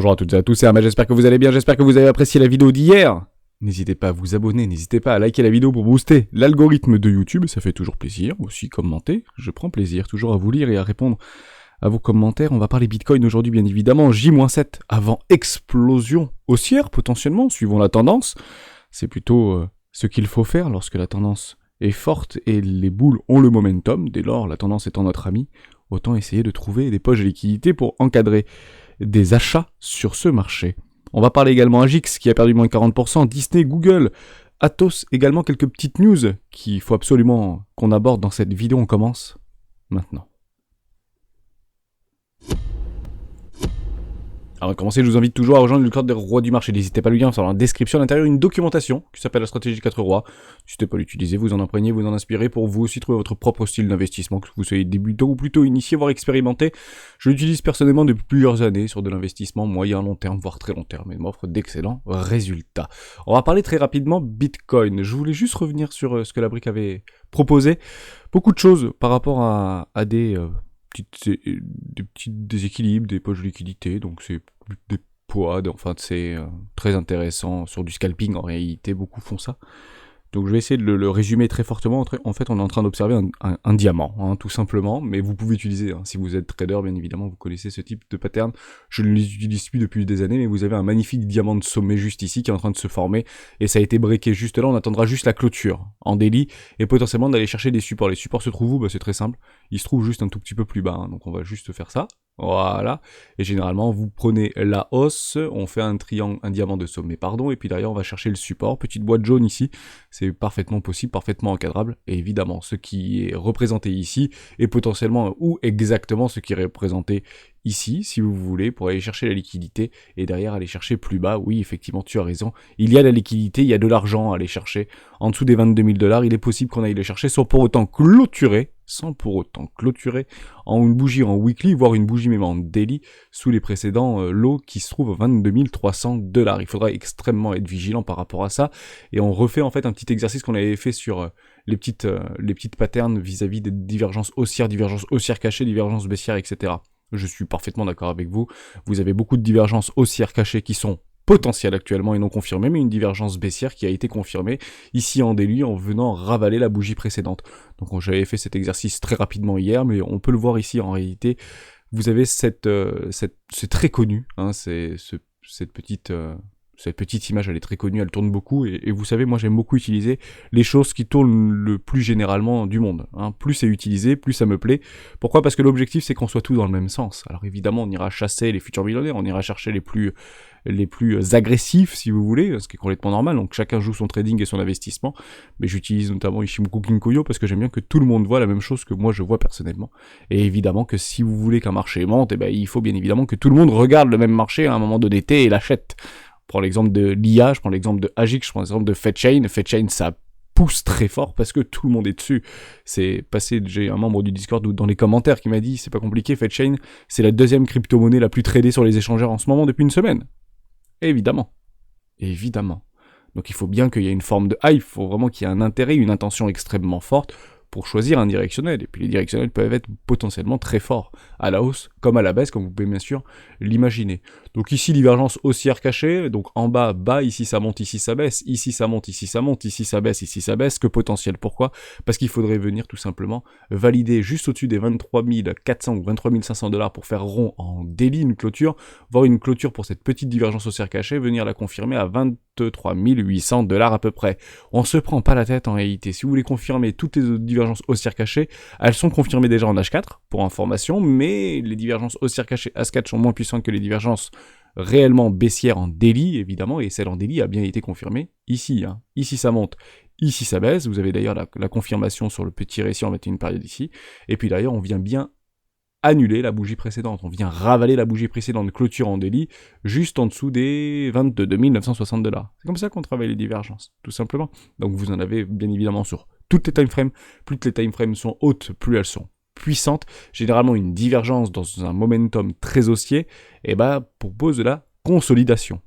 Bonjour à toutes et à tous, c'est Ahmed, j'espère que vous allez bien, j'espère que vous avez apprécié la vidéo d'hier. N'hésitez pas à vous abonner, n'hésitez pas à liker la vidéo pour booster l'algorithme de YouTube, ça fait toujours plaisir. Aussi commenter, je prends plaisir toujours à vous lire et à répondre à vos commentaires. On va parler Bitcoin aujourd'hui bien évidemment, J-7 avant explosion haussière potentiellement, suivant la tendance. C'est plutôt ce qu'il faut faire lorsque la tendance est forte et les boules ont le momentum. Dès lors, la tendance étant notre ami, autant essayer de trouver des poches de liquidité pour encadrer des achats sur ce marché. On va parler également Agix qui a perdu moins de 40%, Disney, Google, Atos, également quelques petites news qu'il faut absolument qu'on aborde dans cette vidéo. On commence maintenant. Avant de commencer, je vous invite toujours à rejoindre le club des rois du marché. N'hésitez pas à le lien dans la description. À l'intérieur, une documentation qui s'appelle la stratégie 4 rois. N'hésitez pas à l'utiliser, vous en imprégnez, vous en inspirez pour vous aussi trouver votre propre style d'investissement, que vous soyez débutant ou plutôt initié, voire expérimenté. Je l'utilise personnellement depuis plusieurs années sur de l'investissement moyen, long terme, voire très long terme, et m'offre d'excellents résultats. On va parler très rapidement Bitcoin. Je voulais juste revenir sur ce que la brique avait proposé. Beaucoup de choses par rapport à des petits déséquilibres, des poches de liquidité, donc c'est des poids, enfin c'est très intéressant sur du scalping en réalité, beaucoup font ça. Donc je vais essayer de le résumer très fortement. En fait, on est en train d'observer un diamant, hein, tout simplement, mais vous pouvez utiliser, hein, si vous êtes trader, bien évidemment, vous connaissez ce type de pattern. Je ne les utilise plus depuis des années, mais vous avez un magnifique diamant de sommet juste ici qui est en train de se former, et ça a été breaké juste là. On attendra juste la clôture en daily, et potentiellement d'aller chercher des supports. Les supports se trouvent où? Bah, c'est très simple, ils se trouvent juste un tout petit peu plus bas, hein, donc on va juste faire ça. Voilà, et généralement vous prenez la hausse, on fait un triangle, un diamant de sommet, pardon, et puis derrière on va chercher le support, petite boîte jaune ici, c'est parfaitement possible, parfaitement encadrable, et évidemment ce qui est représenté ici est potentiellement ou exactement ce qui est représenté ici, si vous voulez, pour aller chercher la liquidité, et derrière aller chercher plus bas. Oui, effectivement, tu as raison, il y a la liquidité, il y a de l'argent à aller chercher, en dessous des 22 000 $, il est possible qu'on aille le chercher sans pour autant clôturer en une bougie en weekly, voire une bougie même en daily, sous les précédents lots qui se trouvent à 22 300 $. Il faudra extrêmement être vigilant par rapport à ça, et on refait en fait un petit exercice qu'on avait fait sur les petites patterns vis-à-vis des divergences haussières cachées, divergences baissières, etc. Je suis parfaitement d'accord avec vous, vous avez beaucoup de divergences haussières cachées qui sont potentielles actuellement et non confirmées, mais une divergence baissière qui a été confirmée ici en daily en venant ravaler la bougie précédente. Donc j'avais fait cet exercice très rapidement hier, mais on peut le voir ici en réalité. Vous avez c'est très connu, hein, cette petite image, elle est très connue, elle tourne beaucoup, et vous savez, moi j'aime beaucoup utiliser les choses qui tournent le plus généralement du monde, hein. Plus c'est utilisé, plus ça me plaît. Pourquoi? Parce que l'objectif c'est qu'on soit tous dans le même sens. Alors évidemment on ira chasser les futurs millionnaires, on ira chercher les plus agressifs si vous voulez, ce qui est complètement normal, donc chacun joue son trading et son investissement, mais j'utilise notamment Ishimoku Kinkoyo parce que j'aime bien que tout le monde voit la même chose que moi je vois personnellement, et évidemment que si vous voulez qu'un marché monte, eh ben, il faut bien évidemment que tout le monde regarde le même marché à un moment donné et l'achète. Je prends l'exemple de l'IA, je prends l'exemple de Agix, je prends l'exemple de FedChain. FedChain, ça pousse très fort parce que tout le monde est dessus. C'est passé, j'ai un membre du Discord dans les commentaires qui m'a dit, c'est pas compliqué, FedChain, c'est la deuxième crypto-monnaie la plus tradée sur les échangeurs en ce moment depuis une semaine. Évidemment. Donc il faut bien qu'il y ait une forme de hype, il faut vraiment qu'il y ait un intérêt, une intention extrêmement forte pour choisir un directionnel, et puis les directionnels peuvent être potentiellement très forts, à la hausse comme à la baisse, comme vous pouvez bien sûr l'imaginer. Donc ici, divergence haussière cachée, donc en bas, bas, ici ça monte, ici ça baisse, ici ça monte, ici ça monte, ici ça baisse, que potentiel. Pourquoi? Parce qu'il faudrait venir tout simplement valider juste au-dessus des 23 400 ou 23 500 $ pour faire rond en daily une clôture, voir une clôture pour cette petite divergence haussière cachée, venir la confirmer à 23 800 $ à peu près. On se prend pas la tête en réalité. Si vous voulez confirmer toutes les divergences haussières cachées, elles sont confirmées déjà en H4 pour information, mais les divergences haussières cachées H4 sont moins puissantes que les divergences réellement baissières en daily évidemment, et celle en daily a bien été confirmée ici, hein. Ici ça monte, ici ça baisse, vous avez d'ailleurs la confirmation sur le petit récit en 21 période ici, et puis d'ailleurs on vient bien annuler la bougie précédente, on vient ravaler la bougie précédente, clôture en daily, juste en dessous des 22 960 $. C'est comme ça qu'on travaille les divergences, tout simplement. Donc vous en avez bien évidemment sur toutes les timeframes, plus que les timeframes sont hautes, plus elles sont puissantes. Généralement une divergence dans un momentum très haussier, propose de la consolidation.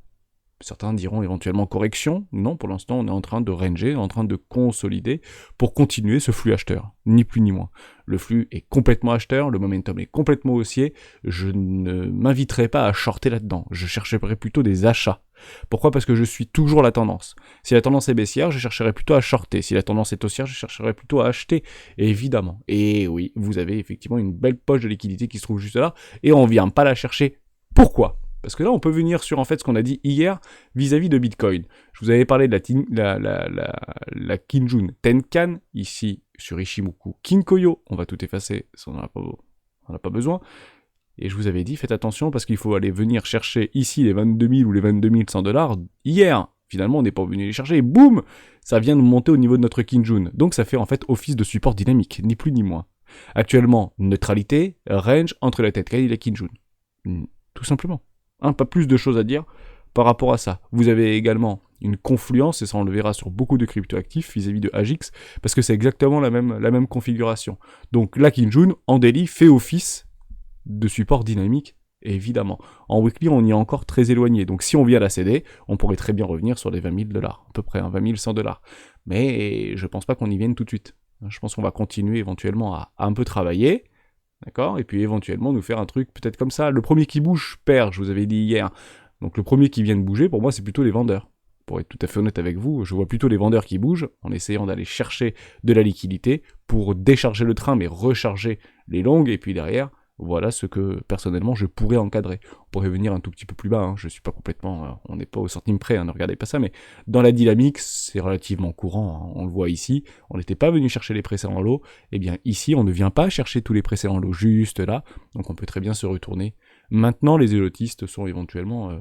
Certains diront éventuellement correction. Non, pour l'instant, on est en train de ranger, en train de consolider pour continuer ce flux acheteur, ni plus ni moins. Le flux est complètement acheteur, le momentum est complètement haussier. Je ne m'inviterai pas à shorter là-dedans. Je chercherai plutôt des achats. Pourquoi ? Parce que je suis toujours la tendance. Si la tendance est baissière, je chercherai plutôt à shorter. Si la tendance est haussière, je chercherai plutôt à acheter, évidemment. Et oui, vous avez effectivement une belle poche de liquidité qui se trouve juste là, et on vient pas la chercher. Pourquoi ? Parce que là, on peut venir sur en fait ce qu'on a dit hier vis-à-vis de Bitcoin. Je vous avais parlé de la Kinjun Tenkan, ici sur Ishimoku Kinkoyo. On va tout effacer, ça on n'a pas besoin. Et je vous avais dit, faites attention parce qu'il faut aller venir chercher ici les 22 000 ou les 22 100 $ hier. Finalement, on n'est pas venu les chercher et boum, ça vient de monter au niveau de notre Kinjun. Donc ça fait en fait office de support dynamique, ni plus ni moins. Actuellement, neutralité, range entre la Tenkan et la Kinjun. Tout simplement. Pas plus de choses à dire par rapport à ça. Vous avez également une confluence, et ça on le verra sur beaucoup de cryptoactifs vis-à-vis de AGIX, parce que c'est exactement la même configuration. Donc la Kinjun, en daily, fait office de support dynamique, évidemment. En weekly, on y est encore très éloigné. Donc si on vient la céder, on pourrait très bien revenir sur les 20 000 $, à peu près, 20 100 $. Mais je pense pas qu'on y vienne tout de suite. Je pense qu'on va continuer éventuellement à un peu travailler, d'accord ? Et puis éventuellement nous faire un truc peut-être comme ça. Le premier qui bouge perd, je vous avais dit hier. Donc le premier qui vient de bouger, pour moi, c'est plutôt les vendeurs. Pour être tout à fait honnête avec vous, je vois plutôt les vendeurs qui bougent, en essayant d'aller chercher de la liquidité pour décharger le train, mais recharger les longues, et puis derrière, voilà ce que, personnellement, je pourrais encadrer. On pourrait venir un tout petit peu plus bas, je suis pas complètement... on n'est pas au centime près, ne regardez pas ça, mais dans la dynamique, c'est relativement courant, on le voit ici, on n'était pas venu chercher les précédents lots, et bien ici, on ne vient pas chercher tous les précédents lots juste là, donc on peut très bien se retourner. Maintenant, les élotistes sont éventuellement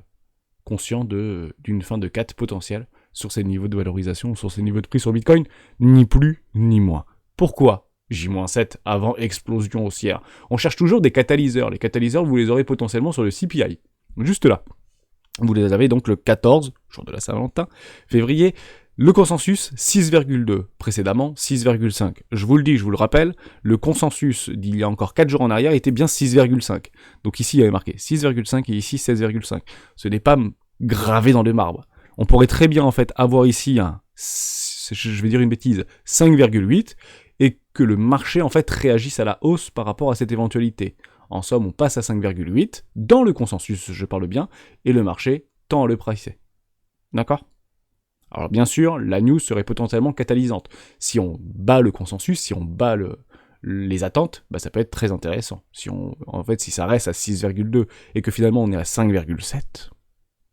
conscients d'une fin de 4 potentielle sur ces niveaux de valorisation, sur ces niveaux de prix sur Bitcoin, ni plus ni moins. Pourquoi ? J-7 avant explosion haussière. On cherche toujours des catalyseurs. Les catalyseurs, vous les aurez potentiellement sur le CPI. Juste là. Vous les avez donc le 14, jour de la Saint-Valentin, février. Le consensus, 6,2. Précédemment, 6,5. Je vous le dis, je vous le rappelle, le consensus d'il y a encore 4 jours en arrière était bien 6,5. Donc ici, il y avait marqué 6,5 et ici 16,5. Ce n'est pas gravé dans le marbre. On pourrait très bien en fait avoir ici je vais dire une bêtise, 5,8, et que le marché en fait réagisse à la hausse par rapport à cette éventualité. En somme, on passe à 5,8, dans le consensus, je parle bien, et le marché tend à le pricer. D'accord ? Alors bien sûr, la news serait potentiellement catalysante. Si on bat le consensus, si on bat les attentes, ça peut être très intéressant. Si ça reste à 6,2 et que finalement on est à 5,7,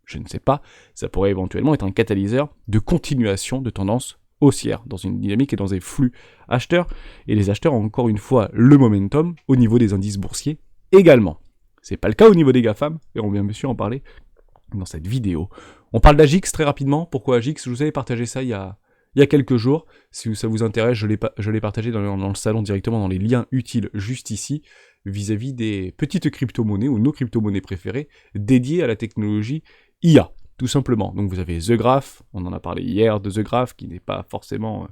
je ne sais pas, ça pourrait éventuellement être un catalyseur de continuation de tendance haussière, dans une dynamique et dans des flux acheteurs, et les acheteurs ont encore une fois le momentum au niveau des indices boursiers également. C'est pas le cas au niveau des GAFAM, et on vient bien sûr en parler dans cette vidéo. On parle d'AGIX très rapidement. Pourquoi AGIX ? Je vous avais partagé ça il y a quelques jours. Si ça vous intéresse, je l'ai partagé dans le salon directement dans les liens utiles juste ici, vis-à-vis des petites crypto-monnaies ou nos crypto-monnaies préférées dédiées à la technologie IA. Tout simplement. Donc vous avez The Graph, on en a parlé hier de The Graph, qui n'est pas forcément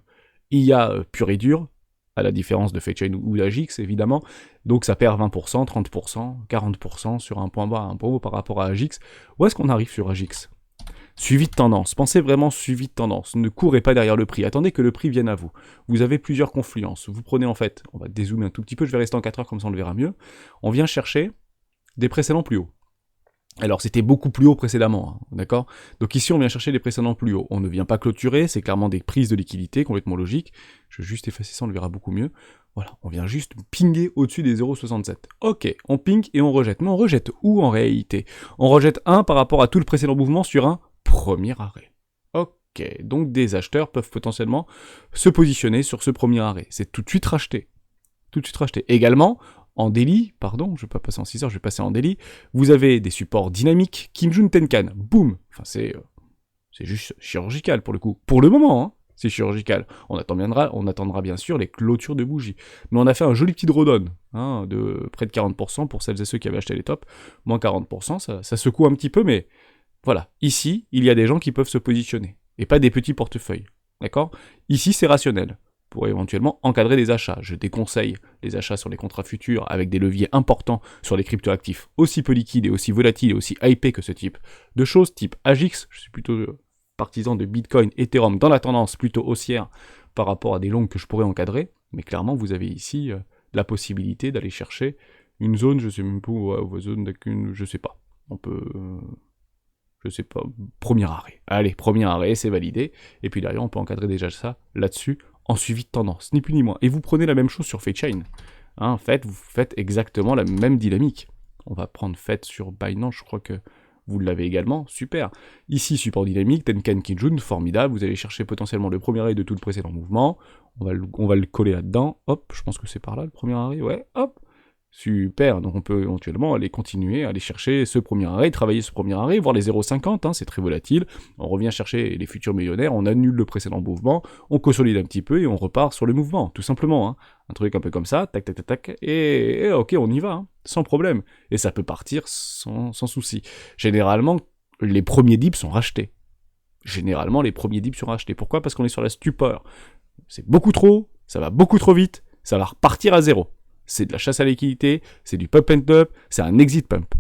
IA pur et dur, à la différence de FaceChain ou d'AGIX évidemment. Donc ça perd 20%, 30%, 40% sur un point bas, un point haut par rapport à AGIX. Où est-ce qu'on arrive sur AGIX ? Suivi de tendance, pensez vraiment suivi de tendance, ne courez pas derrière le prix, attendez que le prix vienne à vous. Vous avez plusieurs confluences, vous prenez en fait, on va dézoomer un tout petit peu, je vais rester en 4 heures comme ça on le verra mieux, on vient chercher des précédents plus hauts. Alors c'était beaucoup plus haut précédemment, d'accord ? Donc ici on vient chercher les précédents plus hauts. On ne vient pas clôturer, c'est clairement des prises de liquidité complètement logiques. Je vais juste effacer ça, on le verra beaucoup mieux. Voilà, on vient juste pinguer au-dessus des 0,67. Ok, on ping et on rejette. Mais on rejette où en réalité ? On rejette 1 par rapport à tout le précédent mouvement sur un premier arrêt. Ok, donc des acheteurs peuvent potentiellement se positionner sur ce premier arrêt. C'est tout de suite racheté. Tout de suite racheté. Également, en daily, pardon, je vais pas passer en 6 heures, je vais passer en daily, vous avez des supports dynamiques, Kinjun Tenkan, boum, enfin c'est juste chirurgical pour le coup, pour le moment, c'est chirurgical, on attendra bien sûr les clôtures de bougies, mais on a fait un joli petit drawdown, de près de 40% pour celles et ceux qui avaient acheté les tops, moins 40%, ça secoue un petit peu, mais voilà, ici, il y a des gens qui peuvent se positionner, et pas des petits portefeuilles, d'accord ? Ici c'est rationnel. pour éventuellement encadrer des achats. Je déconseille les achats sur les contrats futurs avec des leviers importants sur les cryptoactifs aussi peu liquides et aussi volatiles et aussi hypés que ce type de choses, type AGIX. Je suis plutôt partisan de Bitcoin, Ethereum dans la tendance plutôt haussière par rapport à des longues que je pourrais encadrer. Mais clairement, vous avez ici la possibilité d'aller chercher une zone, je sais même pas où, zone d'acune, je sais pas. On peut... je sais pas, premier arrêt. Allez, premier arrêt, c'est validé. Et puis derrière, on peut encadrer déjà ça là-dessus en suivi de tendance, ni plus ni moins. Et vous prenez la même chose sur FateChain. En fait, vous faites exactement la même dynamique. On va prendre Fate sur Binance, je crois que vous l'avez également, super. Ici, support dynamique, Tenkan Kijun, formidable. Vous allez chercher potentiellement le premier arrêt de tout le précédent mouvement. On va le coller là-dedans. Hop, je pense que c'est par là le premier arrêt, ouais, hop. Super, donc on peut éventuellement aller continuer, aller chercher ce premier arrêt, travailler ce premier arrêt, voir les 0,50, hein, c'est très volatile, on revient chercher les futurs millionnaires, on annule le précédent mouvement, on consolide un petit peu et on repart sur le mouvement, tout simplement, hein. Un truc un peu comme ça, tac tac tac tac, et ok, on y va, hein, sans problème, et ça peut partir sans souci. Généralement, les premiers dips sont rachetés. Pourquoi ? Parce qu'on est sur la stupeur. C'est beaucoup trop, ça va beaucoup trop vite, ça va repartir à zéro. C'est de la chasse à la liquidité, c'est du pump and dump, c'est un exit pump.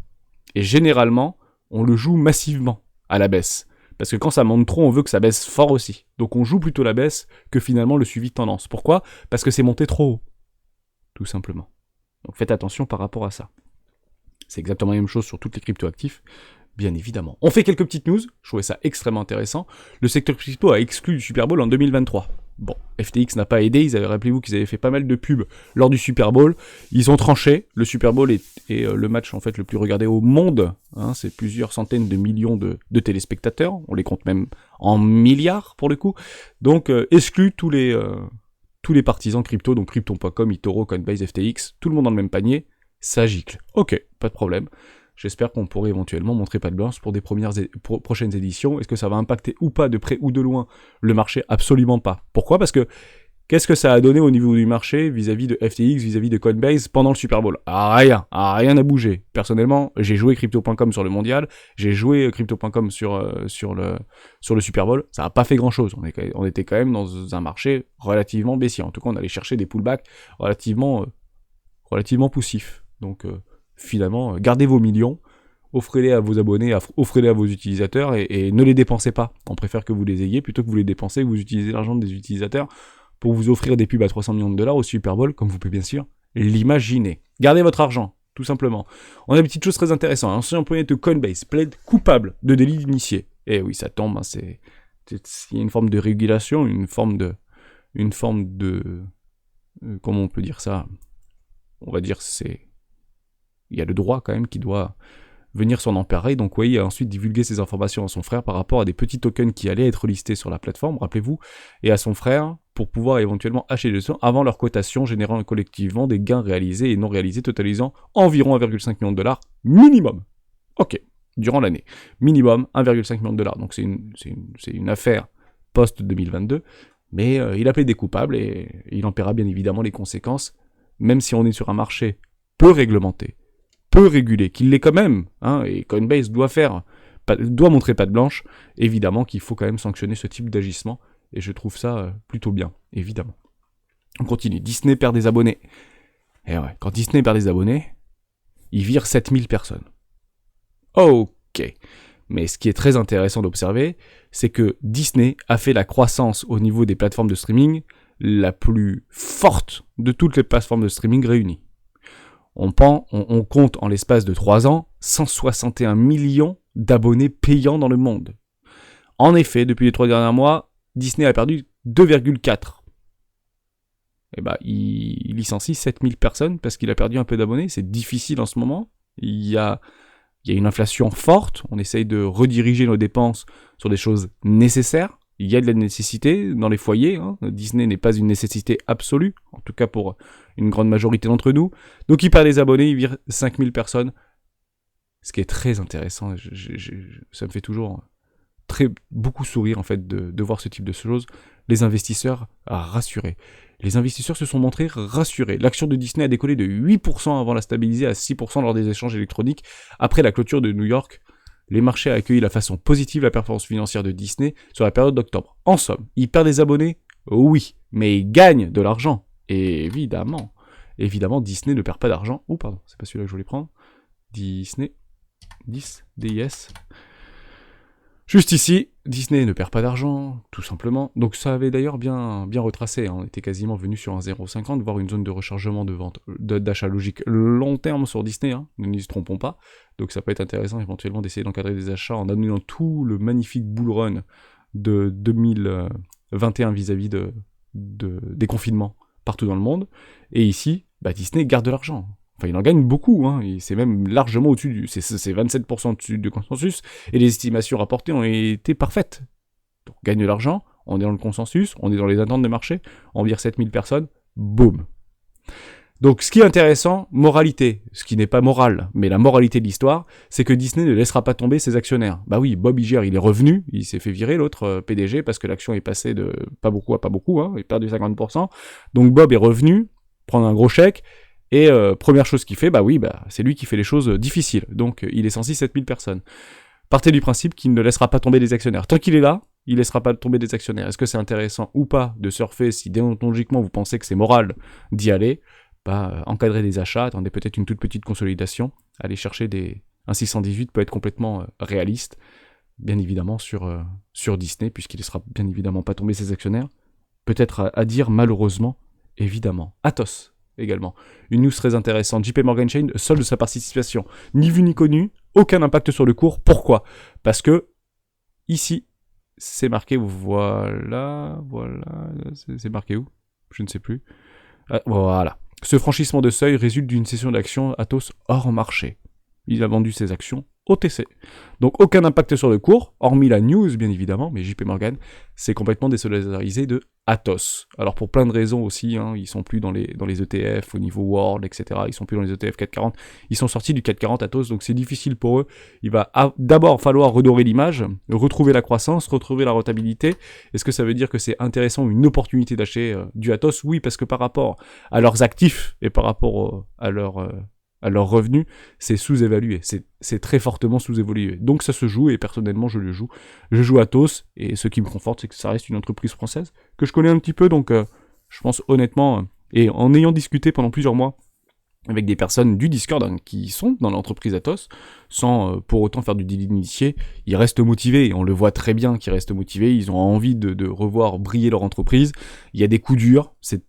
Et généralement, on le joue massivement à la baisse. Parce que quand ça monte trop, on veut que ça baisse fort aussi. Donc on joue plutôt la baisse que finalement le suivi de tendance. Pourquoi ? Parce que c'est monté trop haut. Tout simplement. Donc faites attention par rapport à ça. C'est exactement la même chose sur toutes les cryptoactifs, bien évidemment. On fait quelques petites news, je trouvais ça extrêmement intéressant. Le secteur crypto a exclu du Super Bowl en 2023. Bon, FTX n'a pas aidé, rappelez-vous qu'ils avaient fait pas mal de pubs lors du Super Bowl, ils ont tranché, le Super Bowl est le match en fait le plus regardé au monde, hein, c'est plusieurs centaines de millions de téléspectateurs, on les compte même en milliards pour le coup, donc exclut tous les partisans crypto, donc Crypto.com, eToro, Coinbase, FTX, tout le monde dans le même panier, ça gicle. Ok, pas de problème. J'espère qu'on pourrait éventuellement montrer patte blanche pour des prochaines éditions. Est-ce que ça va impacter ou pas de près ou de loin le marché ? Absolument pas. Pourquoi ? Parce que qu'est-ce que ça a donné au niveau du marché vis-à-vis de FTX, vis-à-vis de Coinbase pendant le Super Bowl ? Rien n'a bougé. Personnellement, j'ai joué Crypto.com sur le mondial, j'ai joué Crypto.com sur le Super Bowl, ça n'a pas fait grand-chose. On était quand même dans un marché relativement baissier. En tout cas, on allait chercher des pullbacks relativement poussifs. Donc... finalement, gardez vos millions, offrez-les à vos abonnés, offrez-les à vos utilisateurs et ne les dépensez pas. On préfère que vous les ayez plutôt que vous les dépensez, que vous utilisez l'argent des utilisateurs pour vous offrir des pubs à 300 millions de dollars au Super Bowl, comme vous pouvez bien sûr l'imaginer. Gardez votre argent, tout simplement. On a une petite chose très intéressante. Un ancien employé de Coinbase plaide coupable de délit d'initié. Eh oui, ça tombe, hein, il y a une forme de régulation, une forme de comment on peut dire ça ? On va dire il y a le droit quand même qui doit venir s'en emparer, donc oui, il a ensuite divulgué ces informations à son frère par rapport à des petits tokens qui allaient être listés sur la plateforme, rappelez-vous, et à son frère pour pouvoir éventuellement acheter des tokens avant leur cotation, générant collectivement des gains réalisés et non réalisés totalisant environ 1,5 million de dollars minimum. Ok, durant l'année. Minimum 1,5 million de dollars, donc c'est une affaire post-2022, mais il a plaidé coupable et il en paiera bien évidemment les conséquences, même si on est sur un marché peu réglementé, peu régulé, qu'il l'est quand même, hein, et Coinbase doit montrer patte blanche, évidemment qu'il faut quand même sanctionner ce type d'agissement, et je trouve ça plutôt bien, évidemment. On continue, Disney perd des abonnés. Et ouais, quand Disney perd des abonnés, il vire 7000 personnes. Ok, mais ce qui est très intéressant d'observer, c'est que Disney a fait la croissance au niveau des plateformes de streaming la plus forte de toutes les plateformes de streaming réunies. On compte en l'espace de 3 ans 161 millions d'abonnés payants dans le monde. En effet, depuis les 3 derniers mois, Disney a perdu 2,4. Et il licencie 7000 personnes parce qu'il a perdu un peu d'abonnés. C'est difficile en ce moment. Il y a une inflation forte. On essaye de rediriger nos dépenses sur des choses nécessaires. Il y a de la nécessité dans les foyers, hein. Disney n'est pas une nécessité absolue, en tout cas pour une grande majorité d'entre nous. Donc il perd des abonnés, il vire 5000 personnes. Ce qui est très intéressant, ça me fait toujours beaucoup sourire en fait de voir ce type de choses. Les investisseurs rassurés. Les investisseurs se sont montrés rassurés. L'action de Disney a décollé de 8% avant la stabiliser à 6% lors des échanges électroniques après la clôture de New York. Les marchés ont accueilli de façon positive la performance financière de Disney sur la période d'octobre. En somme, il perd des abonnés ? Oui, mais ils gagnent de l'argent. Et évidemment, Disney ne perd pas d'argent. Oh pardon, c'est pas celui-là que je voulais prendre. Disney, DIS. Juste ici, Disney ne perd pas d'argent, tout simplement. Donc ça avait d'ailleurs bien retracé. On était quasiment venu sur un 0,50, voire une zone de rechargement de vente, d'achat logique long terme sur Disney, hein, ne nous y trompons pas. Donc ça peut être intéressant éventuellement d'essayer d'encadrer des achats en annulant tout le magnifique bull run de 2021 vis-à-vis des confinements partout dans le monde. Et ici, Disney garde de l'argent. Enfin, il en gagne beaucoup, hein, et c'est même largement au-dessus c'est 27% au-dessus du consensus, et les estimations rapportées ont été parfaites. Donc, on gagne de l'argent, on est dans le consensus, on est dans les attentes de marché, on vire 7000 personnes, boum. Donc, ce qui est intéressant, moralité, ce qui n'est pas moral, mais la moralité de l'histoire, c'est que Disney ne laissera pas tomber ses actionnaires. Bah oui, Bob Iger, il est revenu, il s'est fait virer, l'autre PDG, parce que l'action est passée de pas beaucoup à pas beaucoup, hein, il a perdu 50%. Donc, Bob est revenu, prendre un gros chèque, et première chose qu'il fait, c'est lui qui fait les choses difficiles. Donc il est censé 7000 personnes. Partez du principe qu'il ne laissera pas tomber des actionnaires. Tant qu'il est là, il laissera pas tomber des actionnaires. Est-ce que c'est intéressant ou pas de surfer si déontologiquement vous pensez que c'est moral d'y aller? Encadrer des achats, attendez peut-être une toute petite consolidation, aller chercher un 618 peut être complètement réaliste, bien évidemment sur Disney, puisqu'il ne laissera bien évidemment pas tomber ses actionnaires. Peut-être à dire malheureusement, évidemment. Atos également. Une news très intéressante. JP Morgan Chase solde sa participation. Ni vu ni connu, aucun impact sur le cours. Pourquoi? Parce que ici, c'est marqué, voilà, c'est marqué où? Je ne sais plus. Voilà. Ce franchissement de seuil résulte d'une cession d'actions Atos hors marché. Il a vendu ses actions OTC. Donc aucun impact sur le cours, hormis la news bien évidemment, mais JP Morgan s'est complètement désolidarisé de Atos. Alors pour plein de raisons aussi, hein, ils sont plus dans les ETF au niveau World, etc. Ils sont plus dans les ETF 440. Ils sont sortis du 440 Atos, donc c'est difficile pour eux. Il va d'abord falloir redorer l'image, retrouver la croissance, retrouver la rentabilité. Est-ce que ça veut dire que c'est intéressant, une opportunité d'acheter du Atos? Oui, parce que par rapport à leurs actifs et par rapport à leurs revenus, c'est sous-évalué, c'est très fortement sous-évalué. Donc ça se joue, et personnellement je le joue. Je joue Atos, et ce qui me conforte, c'est que ça reste une entreprise française, que je connais un petit peu, donc je pense honnêtement, et en ayant discuté pendant plusieurs mois avec des personnes du Discord hein, qui sont dans l'entreprise Atos, sans pour autant faire du deal initié, ils restent motivés, et on le voit très bien qu'ils restent motivés, ils ont envie de revoir briller leur entreprise. Il y a des coups durs, c'est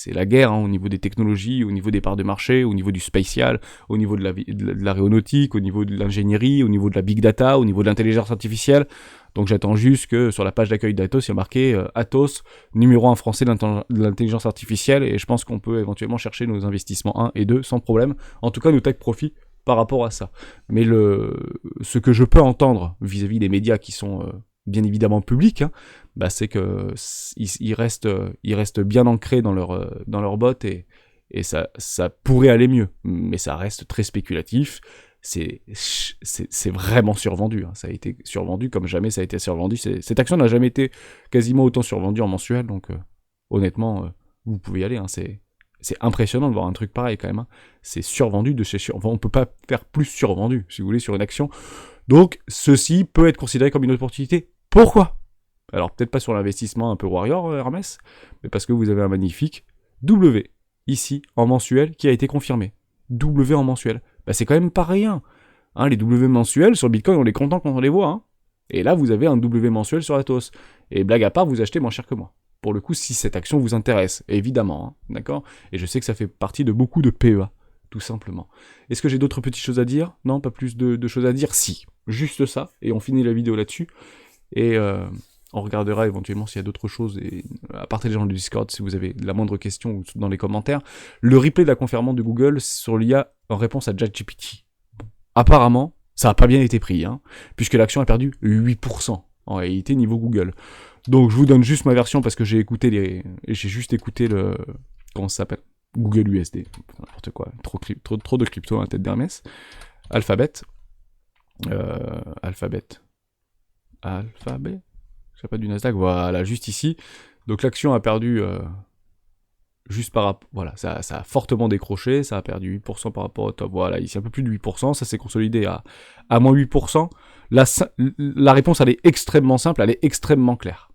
la guerre hein, au niveau des technologies, au niveau des parts de marché, au niveau du spatial, au niveau de l'aéronautique, au niveau de l'ingénierie, au niveau de la big data, au niveau de l'intelligence artificielle. Donc j'attends juste que sur la page d'accueil d'Atos, il y a marqué Atos, numéro 1 français de l'intelligence artificielle, et je pense qu'on peut éventuellement chercher nos investissements 1 et 2 sans problème. En tout cas, nous take profit par rapport à ça. Mais ce que je peux entendre vis-à-vis des médias qui sont bien évidemment publics, hein, c'est que ils restent bien ancrés dans leur botte, et ça pourrait aller mieux. Mais ça reste très spéculatif. C'est vraiment survendu, hein. Ça a été survendu comme jamais ça a été survendu. Cette action n'a jamais été quasiment autant survendue en mensuel, donc honnêtement, vous pouvez y aller, hein. C'est impressionnant de voir un truc pareil quand même, hein. C'est survendu de chez survendu. On peut pas faire plus survendu, si vous voulez, sur une action. Donc, ceci peut être considéré comme une opportunité. Pourquoi? Alors, peut-être pas sur l'investissement un peu Warrior, Hermès, mais parce que vous avez un magnifique W, ici, en mensuel, qui a été confirmé. W en mensuel. C'est quand même pas rien. Hein, les W mensuels sur Bitcoin, on est content quand on les voit. Hein. Et là, vous avez un W mensuel sur Atos. Et blague à part, vous achetez moins cher que moi. Pour le coup, si cette action vous intéresse, évidemment. Hein, d'accord? Et je sais que ça fait partie de beaucoup de PEA, tout simplement. Est-ce que j'ai d'autres petites choses à dire? Non, pas plus de choses à dire? Si. Juste ça. Et on finit la vidéo là-dessus. Et on regardera éventuellement s'il y a d'autres choses, et à partager dans le Discord si vous avez la moindre question ou dans les commentaires. Le replay de la conférence de Google sur l'IA en réponse à ChatGPT. Apparemment, ça n'a pas bien été pris, hein, puisque l'action a perdu 8% en réalité niveau Google. Donc je vous donne juste ma version parce que j'ai juste écouté le... Comment ça s'appelle? Google USD. N'importe quoi. Trop de crypto à la tête d'Hermès. Alphabet. Je sais pas, du Nasdaq, voilà, juste ici. Donc l'action a perdu juste par rapport... Voilà, ça a fortement décroché, ça a perdu 8% par rapport au top. Voilà, ici un peu plus de 8%, ça s'est consolidé à moins 8%. La réponse, elle est extrêmement simple, elle est extrêmement claire.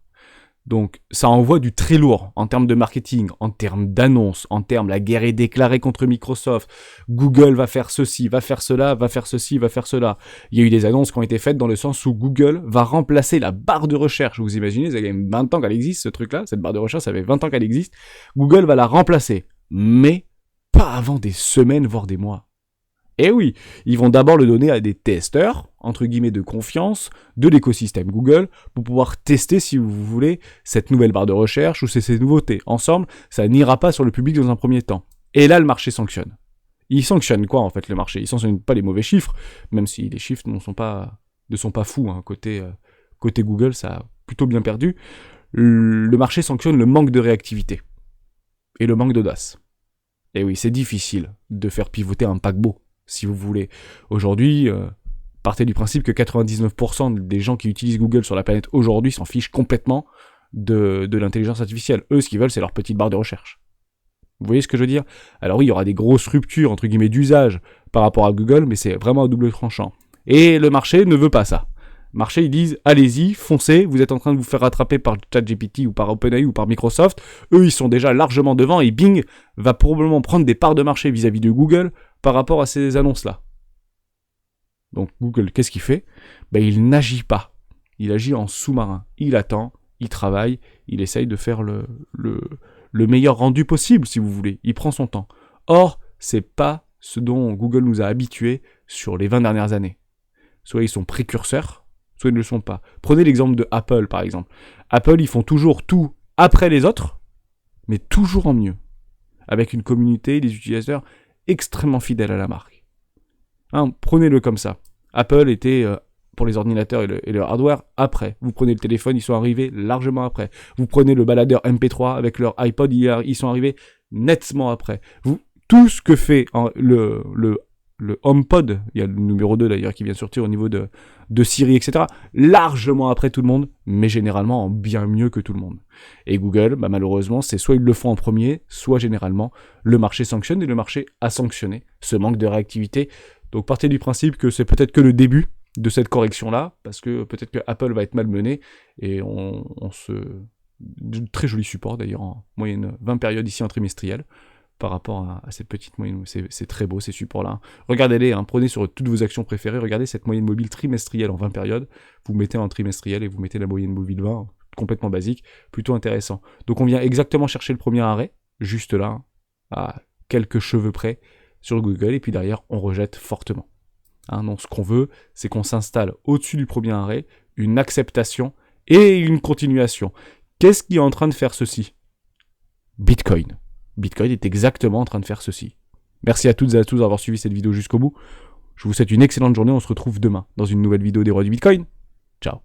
Donc ça envoie du très lourd en termes de marketing, en termes d'annonces, en termes la guerre est déclarée contre Microsoft, Google va faire ceci, va faire cela, va faire ceci, va faire cela. Il y a eu des annonces qui ont été faites dans le sens où Google va remplacer la barre de recherche. Vous imaginez, ça fait 20 ans qu'elle existe ce truc-là, cette barre de recherche, ça fait 20 ans qu'elle existe. Google va la remplacer, mais pas avant des semaines, voire des mois. Et oui, ils vont d'abord le donner à des testeurs, entre guillemets de confiance, de l'écosystème Google, pour pouvoir tester, si vous voulez, cette nouvelle barre de recherche ou ces nouveautés. Ensemble, ça n'ira pas sur le public dans un premier temps. Et là, le marché sanctionne. Il sanctionne quoi, en fait, le marché? Il sanctionne pas les mauvais chiffres, même si les chiffres ne sont pas fous. Hein. Côté Google, ça a plutôt bien perdu. Le marché sanctionne le manque de réactivité et le manque d'audace. Et oui, c'est difficile de faire pivoter un paquebot. Si vous voulez. Aujourd'hui, partez du principe que 99% des gens qui utilisent Google sur la planète aujourd'hui s'en fichent complètement de l'intelligence artificielle. Eux, ce qu'ils veulent, c'est leur petite barre de recherche. Vous voyez ce que je veux dire? Alors oui, il y aura des grosses ruptures, entre guillemets, d'usage par rapport à Google, mais c'est vraiment à double tranchant. Et le marché ne veut pas ça. Le marché, ils disent, allez-y, foncez, vous êtes en train de vous faire rattraper par ChatGPT ou par OpenAI ou par Microsoft. Eux, ils sont déjà largement devant et Bing va probablement prendre des parts de marché vis-à-vis de Google par rapport à ces annonces-là. Donc Google, qu'est-ce qu'il fait? Il n'agit pas. Il agit en sous-marin. Il attend, il travaille, il essaye de faire le meilleur rendu possible, si vous voulez. Il prend son temps. Or, c'est pas ce dont Google nous a habitués sur les 20 dernières années. Soit ils sont précurseurs, soit ils ne le sont pas. Prenez l'exemple de Apple, par exemple. Apple, ils font toujours tout après les autres, mais toujours en mieux. Avec une communauté, des utilisateurs extrêmement fidèles à la marque. Hein, prenez-le comme ça. Apple était, pour les ordinateurs et le hardware, après. Vous prenez le téléphone, ils sont arrivés largement après. Vous prenez le baladeur MP3 avec leur iPod, ils sont arrivés nettement après. Tout ce que fait le HomePod, il y a le numéro 2 d'ailleurs qui vient de sortir au niveau de Siri, etc., largement après tout le monde, mais généralement en bien mieux que tout le monde. Et Google, malheureusement, c'est soit ils le font en premier, soit généralement le marché sanctionne, et le marché a sanctionné ce manque de réactivité. Donc partez du principe que c'est peut-être que le début de cette correction-là, parce que peut-être que Apple va être malmené, et très joli support d'ailleurs, en moyenne 20 périodes ici en trimestriel, par rapport à cette petite moyenne. C'est très beau ces supports-là. Regardez-les, prenez sur toutes vos actions préférées, regardez cette moyenne mobile trimestrielle en 20 périodes, vous mettez en trimestriel et vous mettez la moyenne mobile 20, complètement basique, plutôt intéressant. Donc on vient exactement chercher le premier arrêt, juste là, à quelques cheveux près, sur Google, et puis derrière on rejette fortement. Donc ce qu'on veut, c'est qu'on s'installe au-dessus du premier arrêt, une acceptation et une continuation. Qu'est-ce qui est en train de faire ceci? Bitcoin. Bitcoin est exactement en train de faire ceci. Merci à toutes et à tous d'avoir suivi cette vidéo jusqu'au bout. Je vous souhaite une excellente journée. On se retrouve demain dans une nouvelle vidéo des rois du Bitcoin. Ciao.